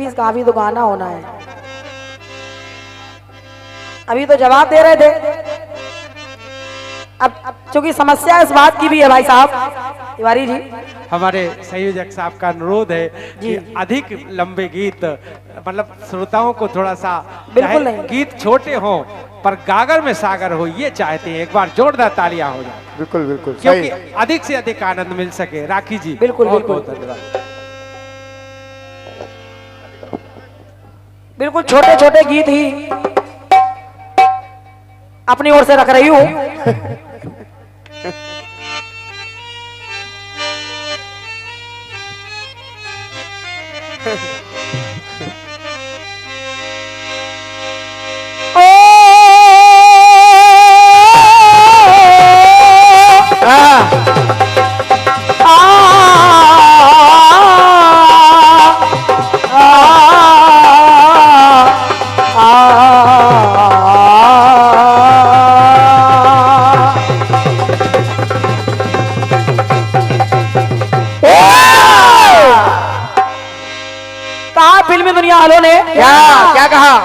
Practice का भी तो गाना होना है। अभी तो जवाब दे रहे थे। अब चूंकि समस्या इस बात की भी है भाई साहब तिवारी जी, हमारे संयोजक साहब का अनुरोध है कि अधिक लंबे गीत मतलब श्रोताओं को थोड़ा सा, बिल्कुल नहीं, गीत छोटे हों पर गागर में सागर हो, ये चाहते हैं। एक बार जोरदार तालियां हो जाए। बिल्कुल बिल्कुल, क्योंकि अधिक से अधिक आनंद मिल सके। राखी जी बिल्कुल बहुत बिल्कुल बहुत धन्यवाद। बिल्कुल छोटे छोटे गीत ही अपनी ओर से रख रही हूं। फिल्मी दुनिया वालों ने क्या कहा?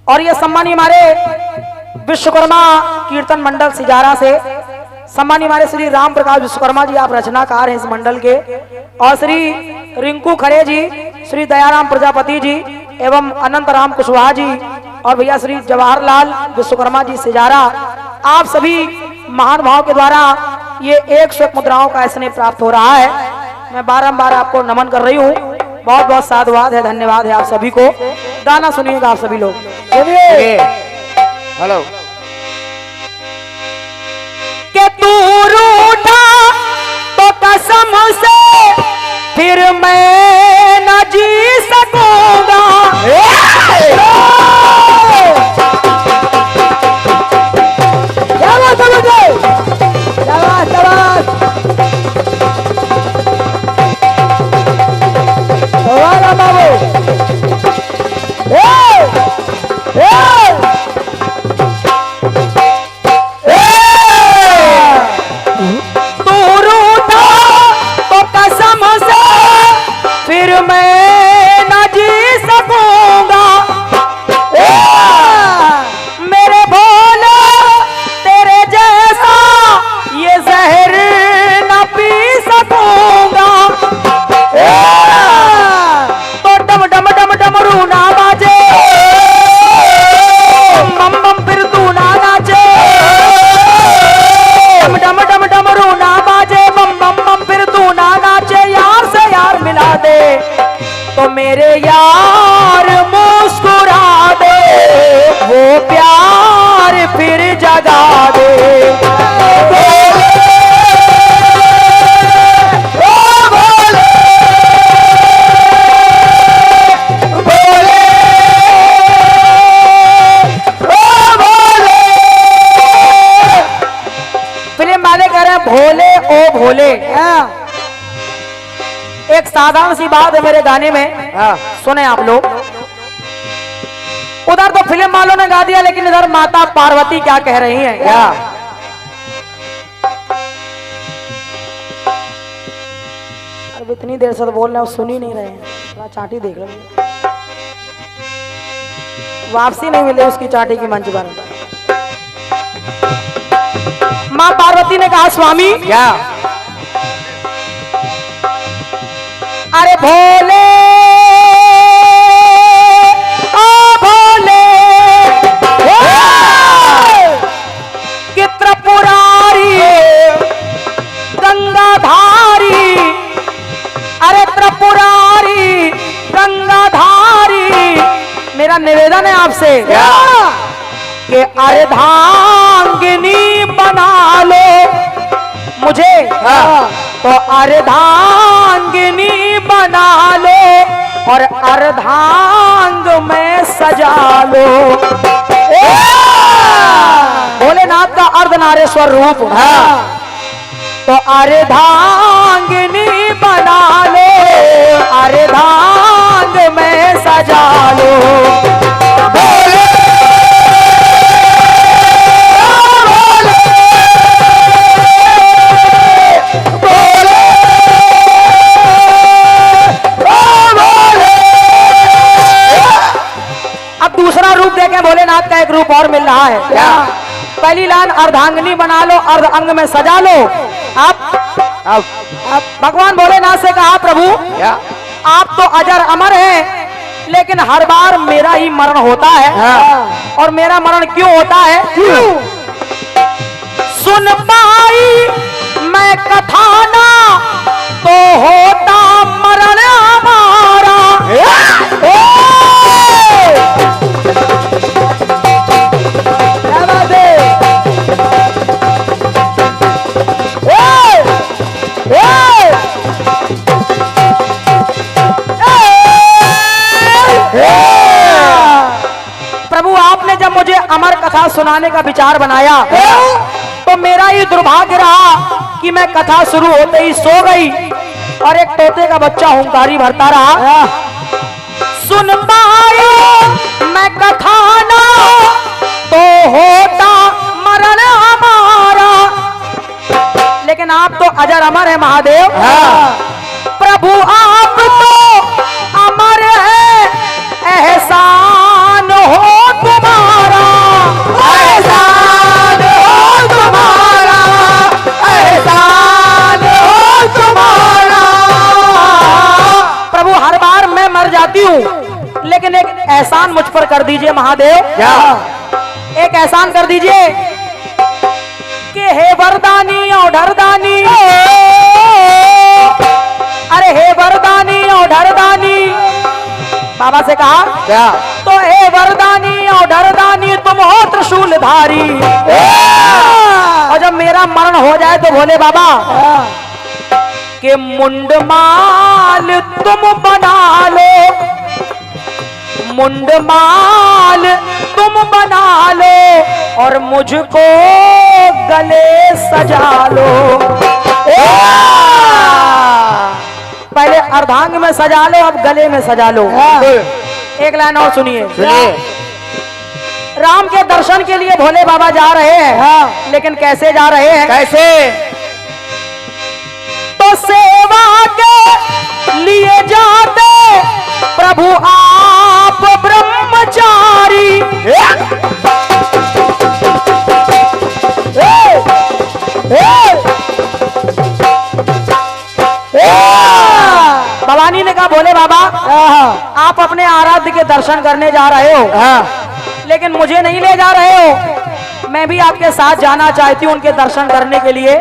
और ये सम्मानी हमारे विश्वकर्मा कीर्तन मंडल सिजारा से सम्मानी हमारे श्री राम प्रकाश विश्वकर्मा जी, आप रचनाकार हैं इस मंडल के, और श्री रिंकू खड़े जी, श्री दयाराम प्रजापति जी एवं अनंत राम कुशवाहा जी और भैया श्री जवाहरलाल विश्वकर्मा जी सिजारा, आप सभी महानुभाव के द्वारा ये 101 मुद्राओं का स्नेह प्राप्त हो रहा है। मैं बारंबार आपको नमन कर रही हूँ। बहुत बहुत साधुवाद है, धन्यवाद है आप सभी को। गाना सुनिएगा आप सभी लोग। हेलो के तू रूठा तो कसम से फिर मैं न जी सकूंगा। तो मेरे यार मुस्कुरा दे, वो प्यार फिर जगा दे। फिल्म वाले कह रहे हैं भोले ओ भोले। एक साधारण सी बात है मेरे गाने में, सुने आप लोग। उधर तो फिल्म वालों ने गा दिया, लेकिन इधर माता पार्वती क्या कह रही हैं? क्या अरे इतनी देर से तो बोल रहे हैं, सुन ही नहीं रहे हैं। थोड़ा चाटी देख लो, वापसी नहीं मिले उसकी चाटी की मंच पर। माँ पार्वती ने कहा स्वामी क्या? अरे भोले ओ भोले कि त्रिपुरारी गंगाधारी, अरे त्रिपुरारी गंगाधारी, मेरा निवेदन है आपसे कि अर्धांगिनी बना लो मुझे, तो अर्धांगिनी बना लो और अर्धांग में सजा लो। भोलेनाथ का अर्धनारेश्वर रूप है, तो अर्धांगिनी बना लो, अर्धांग में सजा लो। भोले एक रूप और मिल रहा है। क्या? पहली लाइन अर्धांगिनी बना लो, अर्ध अंग में सजा लो। अब भगवान भोलेनाथ से कहा, प्रभु क्या? आप तो अजर अमर हैं, लेकिन हर बार मेरा ही मरण होता है। हाँ। और मेरा मरण क्यों होता है? क्यों? सुन पाई मैं कथा ना तो होता मरण हमारा। क्या बात है? प्रभु आपने जब मुझे अमर कथा सुनाने का विचार बनाया तो मेरा ही दुर्भाग्य रहा कि मैं कथा शुरू होते ही सो गई और एक तोते का बच्चा हुंकारी भरता रहा। सुन पाई मैं कथा ना तो होता मरण हमारा, लेकिन आप तो अजर अमर है महादेव। प्रभु आप तो अमर है, एहसान हो तुम्हारा, एहसान हो तुम्हारा, एहसान हो तुम्हारा। प्रभु हर बार मैं मर जाती हूँ, लेकिन एक एहसान मुझ पर कर दीजिए महादेव। क्या? एक एहसान कर दीजिए कि हे वरदानी और ढरदानी, अरे हे वरदानी और ढरदानी। बाबा से कहा, क्या? तो हे वरदानी और ढरदानी तुम हो त्रिशूलधारी। और जब मेरा मरण हो जाए तो भोले बाबा के मुंडमाल तुम बना लो, मुंडमाल तुम बना लो और मुझको गले सजा लो। पहले अर्धांग में सजा लो, अब गले में सजा लो। एक लाइन और सुनिए। राम के दर्शन के लिए भोले बाबा जा रहे हैं, लेकिन कैसे जा रहे हैं? कैसे? तो सेवा के लिए जाते प्रभु आप ब्रह्मचारी। भवानी ने कहा, भोले बाबा आप अपने आराध्य के दर्शन करने जा रहे हो, लेकिन मुझे नहीं ले जा रहे हो। मैं भी आपके साथ जाना चाहती हूँ उनके दर्शन करने के लिए।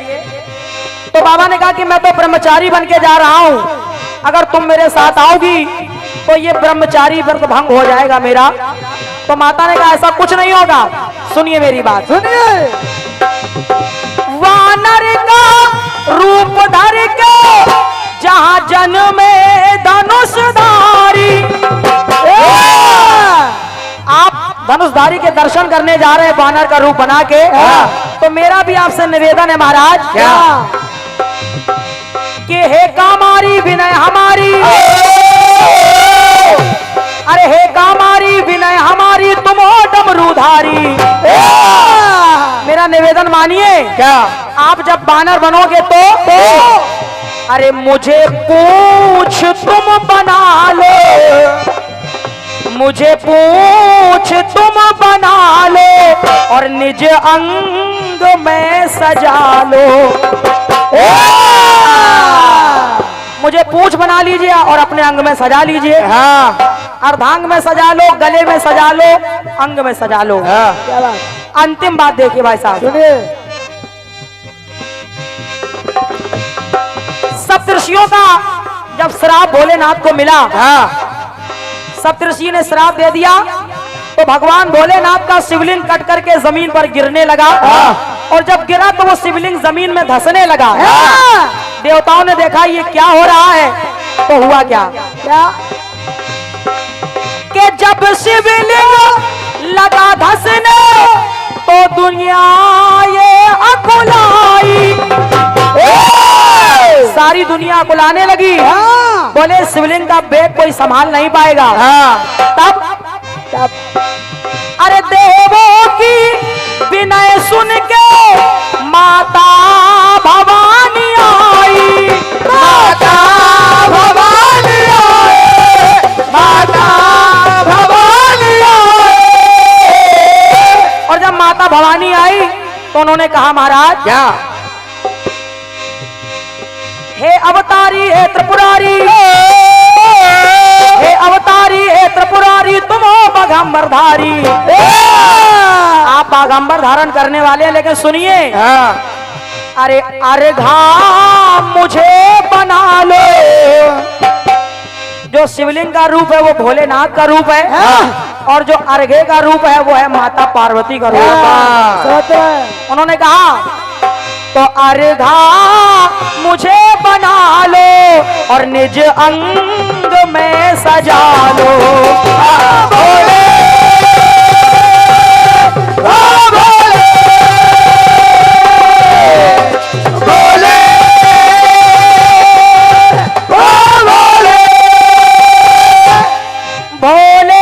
तो बाबा ने कहा कि मैं तो ब्रह्मचारी बन के जा रहा हूँ, अगर तुम मेरे साथ आओगी तो ये ब्रह्मचारी व्रत भंग हो जाएगा मेरा। तो माता ने कहा ऐसा कुछ नहीं होगा, सुनिए मेरी बात, सुनिए। वानर का रूप धर के जहां जन्मे धनुषधारी, आप धनुषधारी के दर्शन करने जा रहे हैं वानर का रूप बना के। तो मेरा भी आपसे निवेदन है महाराज, क्या? कि हे कामारी विनय हमारी, अरे हे कामारी विनय हमारी तुम हो डमरूधारी। मेरा निवेदन मानिए। क्या? आप जब बानर बनोगे तो अरे मुझे पूछ तुम बना लो, मुझे पूछ तुम बना लो और निज अंग में सजा लो। मुझे पूछ बना लीजिए और अपने अंग में सजा लीजिए। अर्धांग में सजा लो, गले में सजा लो, अंग में सजा लो। अंतिम बात देखिए भाई साहब, सुनिए। सप्तऋषियों का जब श्राप भोलेनाथ को मिला, सप्तऋषि ने श्राप दे दिया, तो भगवान भोलेनाथ का शिवलिंग कट करके जमीन पर गिरने लगा। और जब गिरा तो वो शिवलिंग जमीन में धंसने लगा। देवताओं ने देखा ये क्या हो रहा है, तो हुआ क्या? कि जब शिवलिंग लगा धंसने तो दुनिया ये अकुलाई, सारी दुनिया अकुलाने लगी। बोले शिवलिंग का बेग कोई संभाल नहीं पाएगा। तब अरे देवों की विनय सुन के माता भवानी आई, माता भवानी आई, माता भवानी आई। भवानी आई तो उन्होंने कहा महाराज क्या हे अवतारी हे त्रिपुरारी, हे अवतारी हे त्रिपुरारी, तुम हो बाघंबरधारी। आप बाघंबर धारण करने वाले हैं, लेकिन सुनिए अरे अर्घा मुझे बना लो। जो शिवलिंग का रूप है वो भोलेनाथ का रूप है, और जो अर्घे का रूप है वो है माता पार्वती का रूप है। उन्होंने कहा तो अर्घा मुझे बना लो और निज अंग में सजा लो। भोले भोले भोले भोले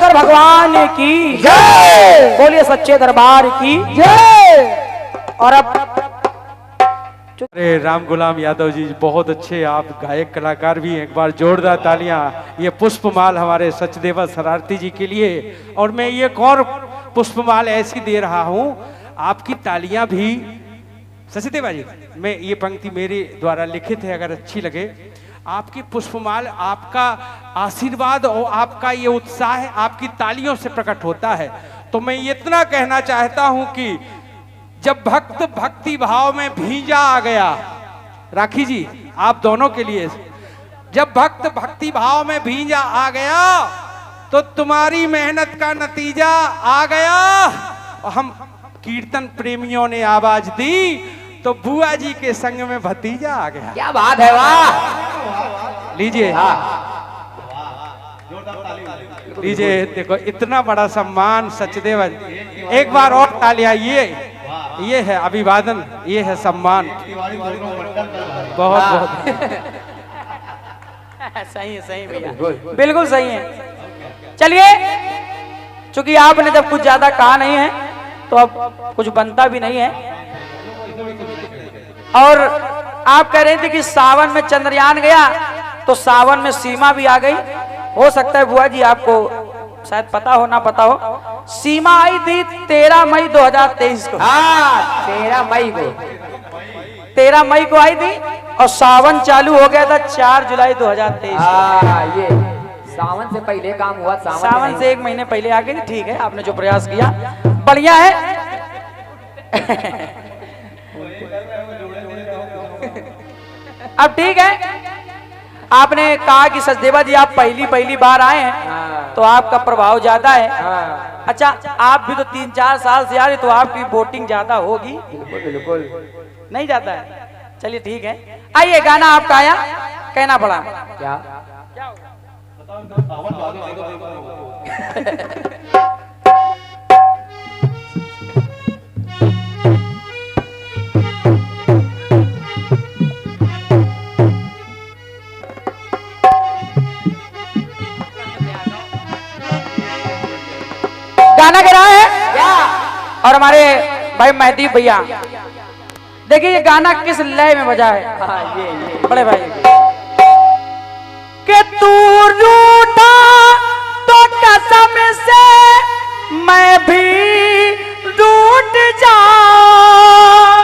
भगवान की जय, बोलिए सच्चे दरबार की जय। और अब अरे राम गुलाम यादव जी बहुत अच्छे आप गायक कलाकार भी हैं, एक बार जोरदार तालियां ये पुष्पमाल हमारे सचदेवा शरारती जी के लिए। और मैं ये एक और पुष्पमाल ऐसी दे रहा हूं, आपकी तालियां भी सचदेवा जी, मैं ये पंक्ति मेरे द्वारा लिखित है, अगर अच्छी लगे। आपकी पुष्पमाल, आपका आशीर्वाद और आपका ये उत्साह आपकी तालियों से प्रकट होता है। तो मैं इतना कहना चाहता हूं कि जब भक्त भक्ति भाव में भींजा आ गया, राखी जी आप दोनों के लिए, जब भक्त भक्ति भाव में भींजा आ गया तो तुम्हारी मेहनत का नतीजा आ गया। और हम कीर्तन प्रेमियों ने आवाज दी तो बुआ जी के संग में भतीजा आ गया। क्या बात है, वाह। लीजिए लीजिए, देखो इतना बड़ा सम्मान सचदेव, एक बार और तालियां। ये है अभिवादन, ये है सम्मान, बहुत बहुत सही है, सही भैया, बिल्कुल सही है। चलिए, चूंकि आपने जब कुछ ज्यादा कहा नहीं है तो अब कुछ बनता भी नहीं है। और आप कह रहे थे कि सावन में चंद्रयान गया, तो सावन में सीमा भी आ गई। हो सकता है बुआ जी आपको शायद पता हो ना पता हो, सीमा आई थी 13 मई 2023 को। 13 मई को, 13 मई को आई थी और सावन चालू हो गया था 4 जुलाई 2023। ये सावन से पहले काम हुआ, सावन से 1 महीने पहले आ गई। ठीक है, आपने जो प्रयास किया बढ़िया है। अब ठीक है, आपने कहा कि सचदेवा जी आप पहली बार आए हैं तो आपका प्रभाव ज्यादा है। अच्छा, आप भी तो 3-4 साल से आ रहे, तो आपकी वोटिंग ज्यादा होगी। बिल्कुल नहीं जाता है। चलिए ठीक है, आइए गाना आपका आया, कहना पड़ा क्या गाना गा रहा है और हमारे भाई महदीप भैया, देखिए ये गाना किस लय में बजा है। ये बड़े भाई के तू रूठा तो कसम से मैं भी रूठ जाऊं।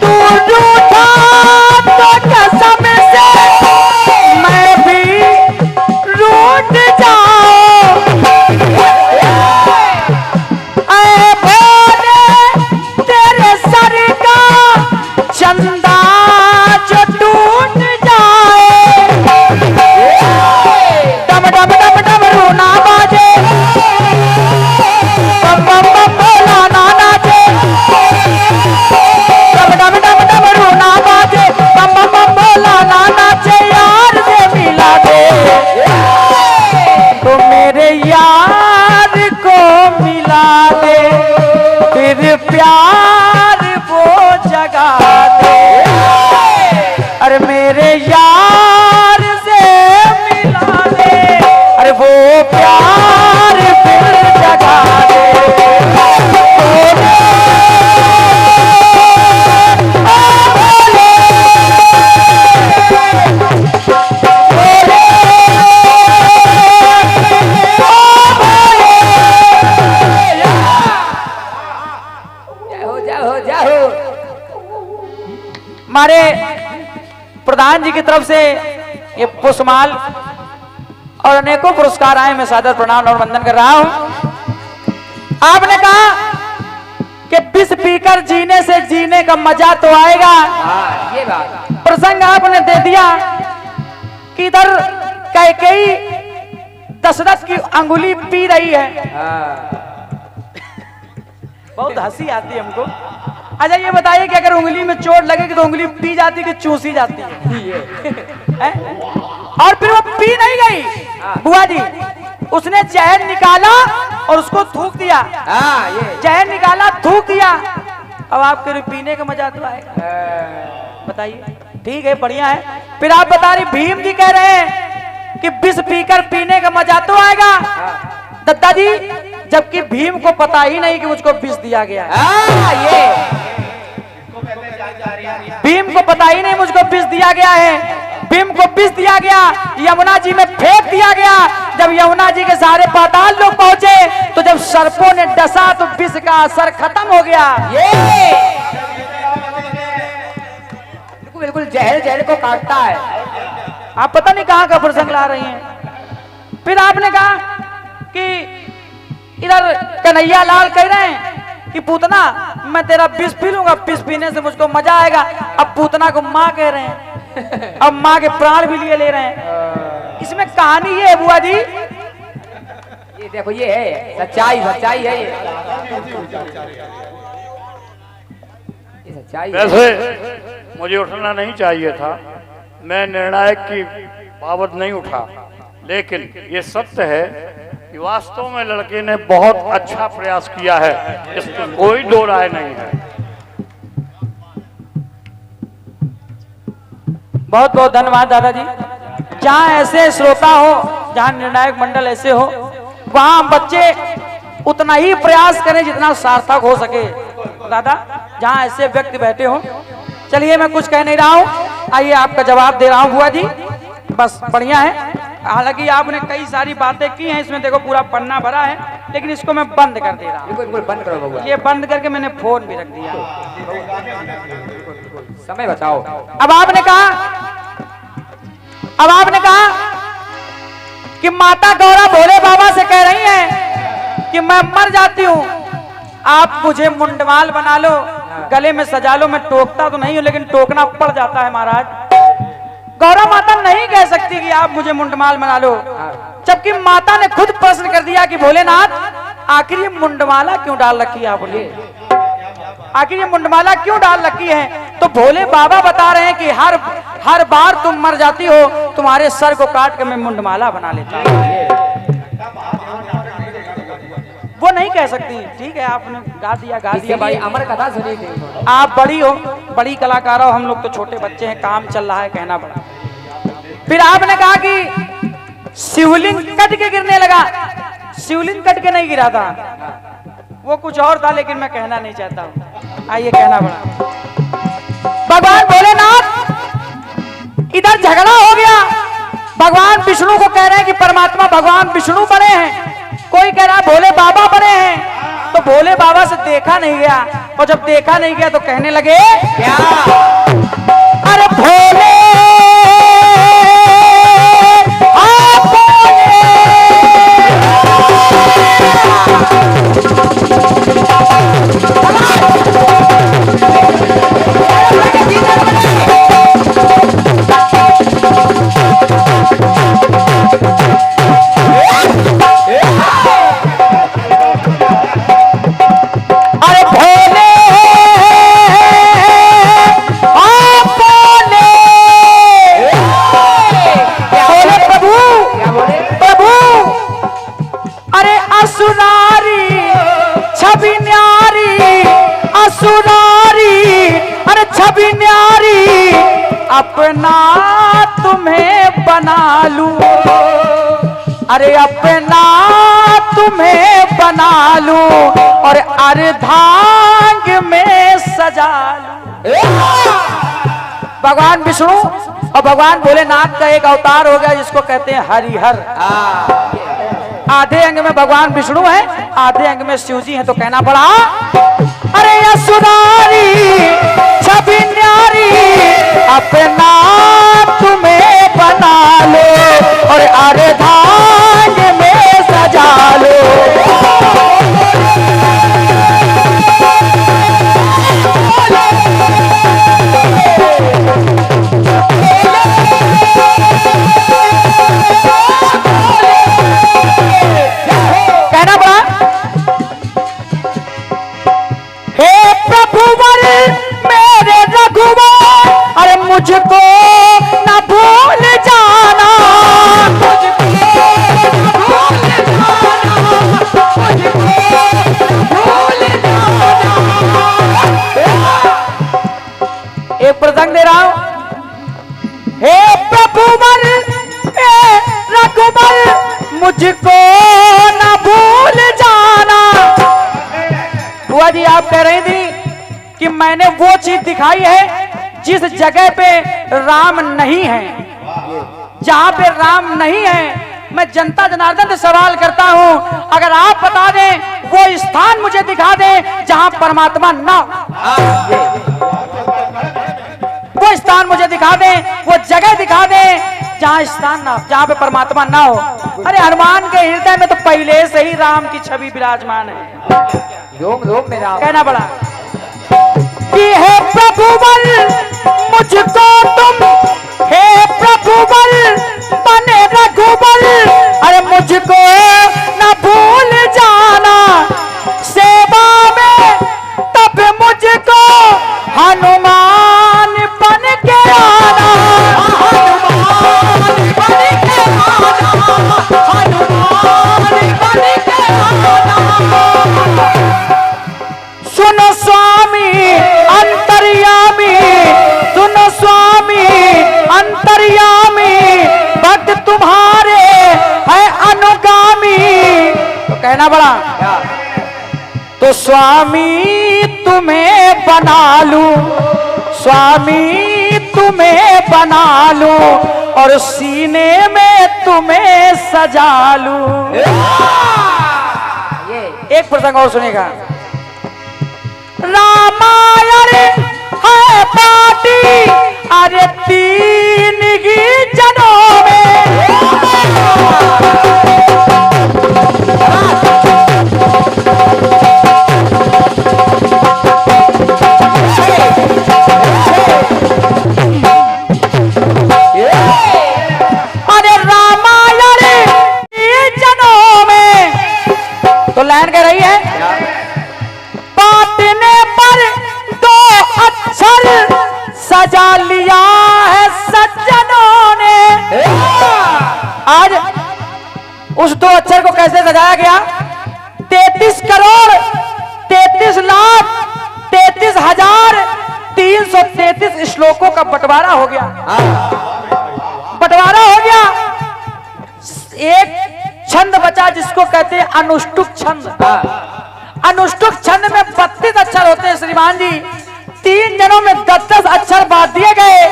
तू हमारे प्रधान जी की तरफ से ये पुष्पमाल और अनेकों पुरस्कार आए। मैं सादर प्रणाम और वंदन कर रहा हूं। आपने कहा कि विष पीकर जीने से जीने का मजा तो आएगा। हाँ, ये बात प्रसंग आपने दे दिया कि इधर कैकेयी दशरथ की अंगुली पी रही है। हाँ। बहुत हंसी आती है हमको। अच्छा ये बताइए कि अगर उंगली में चोट लगेगी तो उंगली पी जाती कि चूसी जाती है? और फिर वो पी नहीं गई बुआ जी, उसने जहर निकाला और उसको थूक दिया। हाँ, ये जहर निकाला, थूक दिया। अब आपके पीने का मजा तो आएगा, बताइए। ठीक है, बढ़िया है। फिर आप बता रही, भीम जी कह रहे हैं कि विष पीकर पीने का मजा तो आएगा। दत्ता जी, जबकि भीम को पता ही नहीं कि मुझको विष दिया गया है। ये भीम को पता ही नहीं मुझको विष दिया गया है। भीम को विष दिया गया, यमुना जी में फेंक दिया गया। जब यमुना जी के सारे पाताल लोग पहुंचे तो जब सर्पों ने डसा तो विष का असर खत्म हो गया। ये बिल्कुल जहर जहर को काटता है। आप पता नहीं कहां का प्रसंग ला रही हैं। फिर आपने कहा कि इधर कन्हैया लाल कह रहे हैं कि पूतना मैं तेरा विष पी लूंगा, विष पीने से मुझको मजा आएगा। अब पूतना को माँ कह रहे हैं, अब माँ के प्राण भी लिए ले रहे हैं। इसमें कहानी ये है बुआ जी, ये देखो, ये है सच्चाई, सच्चाई है ये सच्चाई है। वैसे मुझे उठना नहीं चाहिए था, मैं निर्णायक की बाबत नहीं उठा, लेकिन ये सत्य है कि वास्तव में लड़के ने बहुत अच्छा प्रयास किया है, इसमें कोई दो राय नहीं है। बहुत बहुत धन्यवाद दादाजी। जहाँ ऐसे श्रोता हो, जहाँ निर्णायक मंडल ऐसे हो, वहाँ बच्चे उतना ही प्रयास करें जितना सार्थक हो सके। दादा, जहाँ ऐसे व्यक्ति बैठे हो, चलिए मैं कुछ कह नहीं रहा हूँ, आइए आपका जवाब दे रहा हूँ बुआ जी। बस बढ़िया है। हालांकि आपने कई सारी बातें की हैं, इसमें देखो पूरा पन्ना भरा है, लेकिन इसको मैं बंद कर दे रहा हूँ। बिल्कुल बंद करो बबुआ, ये बंद करके मैंने फोन भी रख दिया। समय बचाओ। अब आपने कहा कि माता गौरा भोले बाबा से कह रही हैं कि मैं मर जाती हूँ, आप मुझे मुंडमाल बना लो, गले में सजा लो। मैं टोकता तो नहीं हूँ, लेकिन टोकना पड़ जाता है महाराज। गौरा माता नहीं कह सकती कि आप मुझे मुंडमाल बना लो, जबकि माता ने खुद प्रश्न कर दिया कि भोलेनाथ, आखिर ये मुंडमाला क्यों डाल रखी है आपने? आखिर ये मुंडमाला क्यों डाल रखी है? तो भोले बाबा बता रहे हैं कि हर बार तुम मर जाती हो, तुम्हारे सर को काट के मैं मुंडमाला बना लेता हूं। वो नहीं कह सकती। ठीक है, आपने गा दिया भाई। अमर कथा सुनी थी। आप बड़ी हो, बड़ी कलाकार हो, हम लोग तो छोटे बच्चे हैं, काम चल रहा है, कहना पड़ा। फिर आपने कहा कि शिवलिंग कट के गिरने लगा। शिवलिंग कट के नहीं गिरा था, वो कुछ और था, लेकिन मैं कहना नहीं चाहता हूं। आइए, कहना पड़ा। भगवान भोलेनाथ, इधर झगड़ा हो गया। भगवान विष्णु को कह रहे हैं कि परमात्मा भगवान विष्णु बने हैं, कोई कह रहा है भोले बाबा बने हैं। तो भोले बाबा से देखा नहीं गया, और जब देखा नहीं गया तो कहने लगे क्या? अरे भोले अपना तुम्हें बना लूं, अरे अपना तुम्हें बना लूं और अर्धांग में सजा लूं। भगवान विष्णु और भगवान भोलेनाथ का एक अवतार हो गया जिसको कहते हैं हरिहर। आधे अंग में भगवान विष्णु है, आधे अंग में शिव जी है। तो कहना पड़ा, अरे असुरारी छवि न्यारी एक प्रसंग दे रहा हूं। हे प्रभुवर हे रघुवर मुझको न भूल जाना। बुआ जी आप कह रही थी कि मैंने वो चीज दिखाई है जिस जगह पे राम नहीं है। जहां पे राम नहीं है मैं जनता जनार्दन से सवाल करता हूं, अगर आप बता दें वो स्थान मुझे दिखा दें जहां परमात्मा ना हो। वो स्थान मुझे दिखा दें, वो जगह दिखा दें जहां स्थान ना, जहां पे परमात्मा ना हो। अरे हनुमान के हृदय में तो पहले से ही राम की छवि विराजमान है। रोम रोम में राम कहना पड़ा कि हे प्रभुवर मुझको तुम, हे प्रभुवर बने रघुवर, अरे मुझको न भूल जाना। सेवा में तब मुझको हनुमान बन के आना। हनुमान बन के आना, हनुमान बन के आना। सुनो स्वामी अंतर्यामी, सुनो स्वामी अंतर्यामी, भक्त तुम्हारे है अनुगामी। तो कहना पड़ा तो स्वामी तुम्हें बना लूं, स्वामी तुम्हें बना लूं और सीने में तुम्हें सजा लूं। एक प्रसंग और सुनेगा। रामायण है पार्टी अरे 3 ही जनों में। अरे रामायण 3 जनों में। तो लाइन कह रही है बांटने पर 2 अक्षर सजा लिया है सज्जनों ने। आज उस 2 अक्षर को कैसे सजाया गया? 33 करोड़ 33 लाख 33,333 श्लोकों का बंटवारा हो गया। बंटवारा हो गया। एक छंद बचा जिसको कहते हैं अनुष्टुप छंद। अनुष्टुप छंद में 32 अक्षर होते हैं श्रीमान जी। 3 जनों में 10-10 अक्षर बांट दिए गए।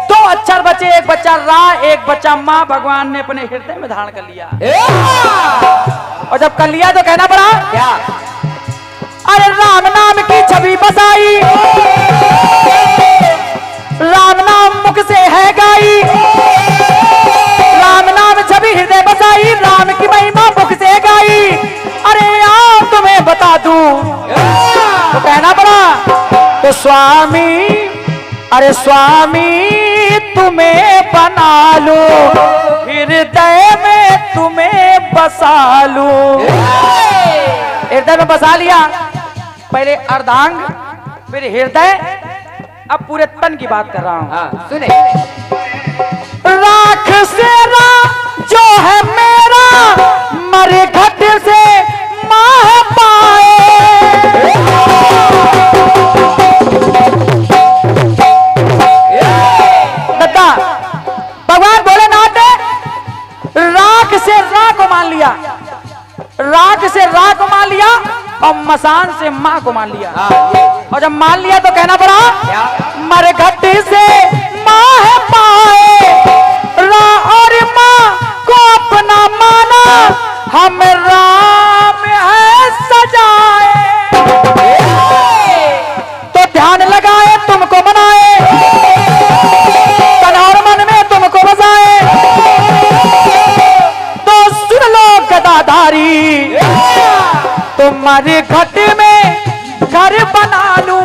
2 अक्षर बचे, एक बच्चा रा एक बच्चा माँ भगवान ने अपने हृदय में धारण कर लिया। और जब कर लिया तो कहना पड़ा क्या? अरे राम नाम की छवि बसाई, राम नाम मुख से है गाई, राम नाम छवि हृदय बसाई, राम की महिमा मुख से गाई। अरे आओ तुम्हें बता दूं। तो कहना पड़ा तो स्वामी, अरे स्वामी तुम्हें बना लो, हृदय में तुम्हें बसा लो। हृदय में बसा लिया, पहले अर्धांग फिर हृदय, अब पूरे तन की बात कर रहा हूं। सुने राख से रा जो है मेरा, मरे घट से माह पाए। दत्ता भगवान भोलेनाथ ने राख से रा को मान लिया, राख से रा को मान लिया और मसान से मां को मान लिया। और जब मान लिया तो कहना पड़ा मर घट से मां है पाए, रा और मां को अपना माना, हम राम है सजाए। तो ध्यान लगाए तुमको बनाए, तन और मन में तुमको बसाए। तो सुन लो गदाधारी, तुम्हारे घट में घर बना लूं।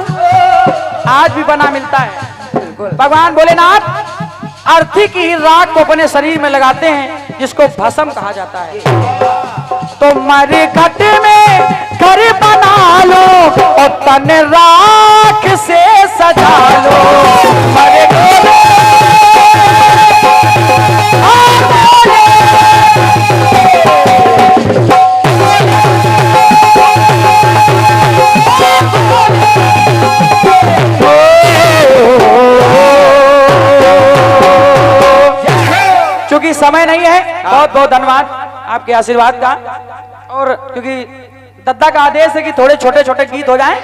आज भी बना मिलता है। भगवान भोलेनाथ अर्थी की राख को अपने शरीर में लगाते हैं जिसको भस्म कहा जाता है। तुम्हारे घट में घर बना लो और तन राख से सजा लो। तुम्हारे घट समय नहीं है। बहुत बहुत धन्यवाद आपके आशीर्वाद का। और क्योंकि दद्दा का आदेश है कि थोड़े छोटे छोटे गीत हो जाएं।